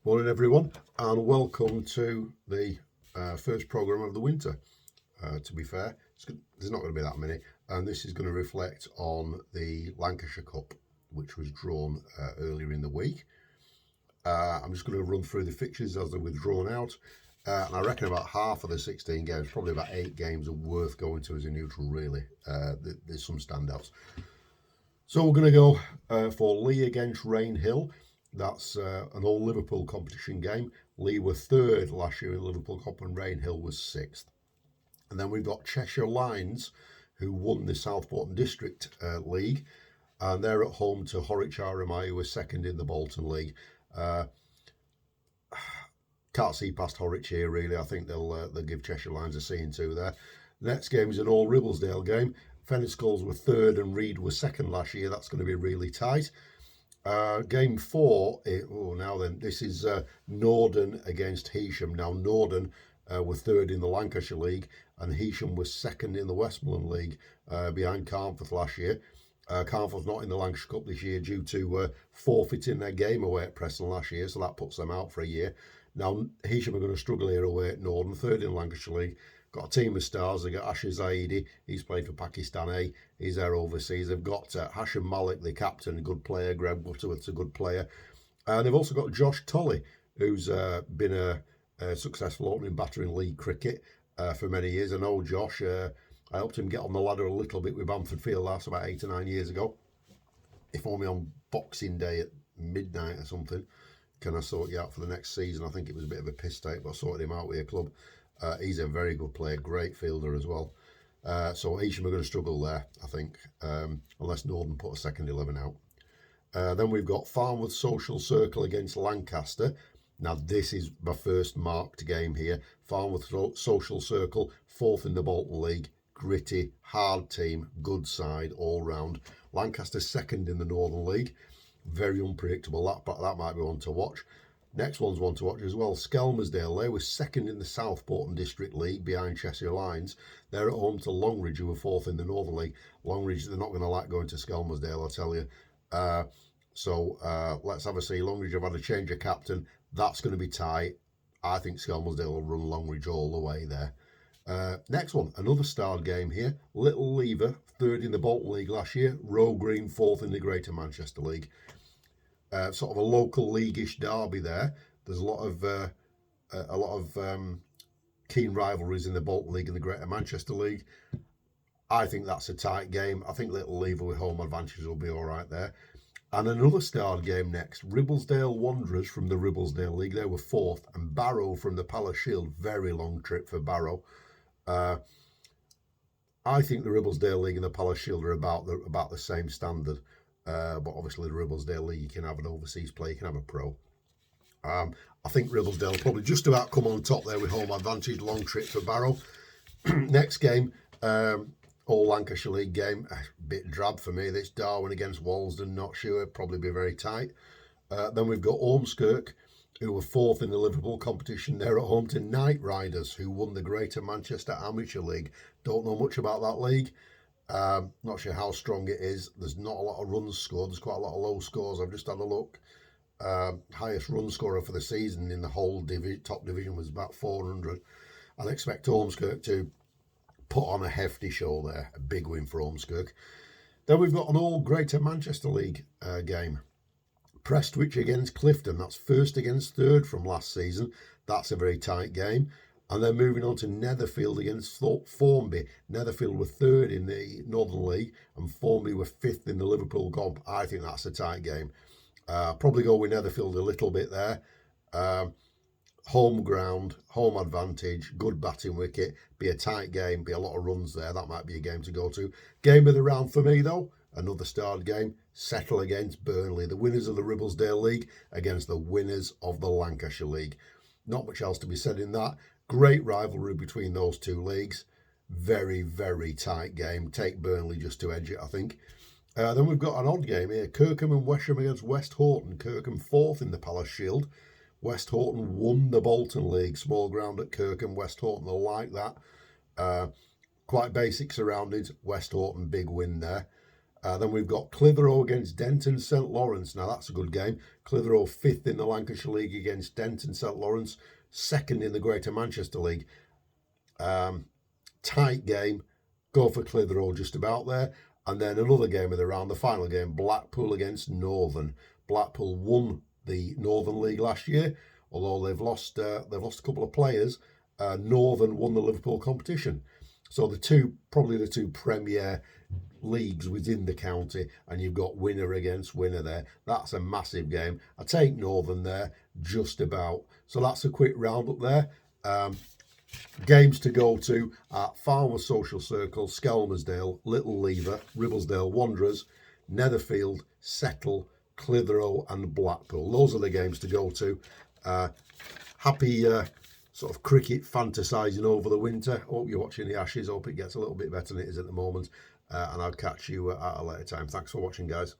Morning everyone, and welcome to the first programme of the winter. To be fair, there's not going to be that many, and this is going to reflect on the Lancashire Cup, which was drawn earlier in the week. I'm just going to run through the fixtures as they were drawn out, and I reckon about half of the 16 games, probably about 8 games, are worth going to as a neutral, really. There's some standouts. So we're going to go for Lee against Rainhill. That's an all Liverpool competition game. Lee were third last year in Liverpool Cup and Rainhill was sixth. And then we've got Cheshire Lions, who won the Southport District League, and they're at home to Horwich RMI, who were second in the Bolton League. Can't see past Horwich here, really. I think they'll give Cheshire Lions a seeing to there. The next game is an all Ribblesdale game. Fenniscoles were third and Reed were second last year. That's going to be really tight. Game 4, this is Norden against Heysham. Now, Norden were third in the Lancashire League and Heysham was second in the Westmoreland League behind Carnforth last year. Carnforth's not in the Lancashire Cup this year due to forfeiting their game away at Preston last year, so that puts them out for a year. Now, Heysham are going to struggle here away at Norden, third in the Lancashire League. Got a team of stars. They've got Asher Zaidi, he's played for Pakistan A, he's there overseas. They've got Hashim Malik, the captain, a good player. Greg Butterworth's a good player. And they've also got Josh Tolley, who's been a successful opening batter in league cricket for many years. I know Josh, I helped him get on the ladder a little bit with Bamford Field last about 8 or 9 years ago. If only on Boxing Day at midnight or something. Can I sort you out for the next season? I think it was a bit of a piss take, but I sorted him out with a club. He's a very good player, great fielder as well. So Heysham are going to struggle there, I think, unless Norden put a second 11 out. Then we've got Farnworth Social Circle against Lancaster. Now, this is my first marked game here. Farnworth Social Circle, fourth in the Bolton League. Gritty, hard team, good side all round. Lancaster second in the Northern League. Very unpredictable. That might be one to watch. Next one's one to watch as well. Skelmersdale, they were second in the Southport District League behind Cheshire Lions. They're at home to Longridge, who were fourth in the Northern League. Longridge, they're not going to like going to Skelmersdale, I'll tell you. Let's have a see. Longridge have had a change of captain. That's going to be tight. I think Skelmersdale will run Longridge all the way there. Next one, another starred game here. Little Lever, third in the Bolton League last year. Roe Green, fourth in the Greater Manchester League. Sort of a local leaguish derby there. There's a lot of keen rivalries in the Bolton League and the Greater Manchester League. I think that's a tight game. I think Little Lever with home advantages will be all right there. And another starred game next. Ribblesdale Wanderers from the Ribblesdale League. They were fourth. And Barrow from the Palace Shield. Very long trip for Barrow. I think the Ribblesdale League and the Palace Shield are about the same standard. But obviously the Ribblesdale League, you can have an overseas player, you can have a pro. I think Ribblesdale will probably just about come on top there with home advantage. Long trip for Barrow. Next game, all Lancashire League game. A bit drab for me. This Darwin against Walsden, not sure. Probably be very tight. Then we've got Ormskirk, who were fourth in the Liverpool competition. They're at home to Knight Riders, who won the Greater Manchester Amateur League. Don't know much about that league. Not sure how strong it is. There's not a lot of runs scored. There's quite a lot of low scores. I've just had a look. Highest run scorer for the season in the whole top division was about 400. I'd expect Ormskirk to put on a hefty show there. A big win for Ormskirk. Then we've got an all Greater Manchester League game. Prestwich against Clifton. That's first against third from last season. That's a very tight game. And then moving on to Netherfield against Formby. Netherfield were third in the Northern League and Formby were fifth in the Liverpool comp. I think that's a tight game. Probably go with Netherfield a little bit there. Home ground, home advantage, good batting wicket. Be a tight game, be a lot of runs there. That might be a game to go to. Game of the round for me though. Another starred game. Settle against Burnley. The winners of the Ribblesdale League against the winners of the Lancashire League. Not much else to be said in that. Great rivalry between those two leagues. Very, very tight game. Take Burnley just to edge it, I think. Then we've got an odd game here. Kirkham and Wesham against West Horton. Kirkham fourth in the Palace Shield. West Horton won the Bolton League. Small ground at Kirkham. West Horton, they'll like that. Quite basic surroundings. West Horton, big win there. Then we've got Clitheroe against Denton St Lawrence. Now that's a good game. Clitheroe 5th in the Lancashire League against Denton St Lawrence, 2nd in the Greater Manchester League. Tight game. Go for Clitheroe just about there. And then another game of the round, the final game, Blackpool against Northern. Blackpool won the Northern League last year, although they've lost a couple of players. Northern won the Liverpool competition. So probably the two premier leagues within the county, and you've got winner against winner there. That's a massive game. I take Northern there, just about. So that's a quick roundup there. Games to go to at Farmers Social Circle, Skelmersdale, Little Lever, Ribblesdale Wanderers, Netherfield, Settle, Clitheroe and Blackpool. Those are the games to go to. Happy sort of cricket fantasising over the winter. Hope you're watching the Ashes. Hope it gets a little bit better than it is at the moment. And I'll catch you at a later time. Thanks for watching, guys.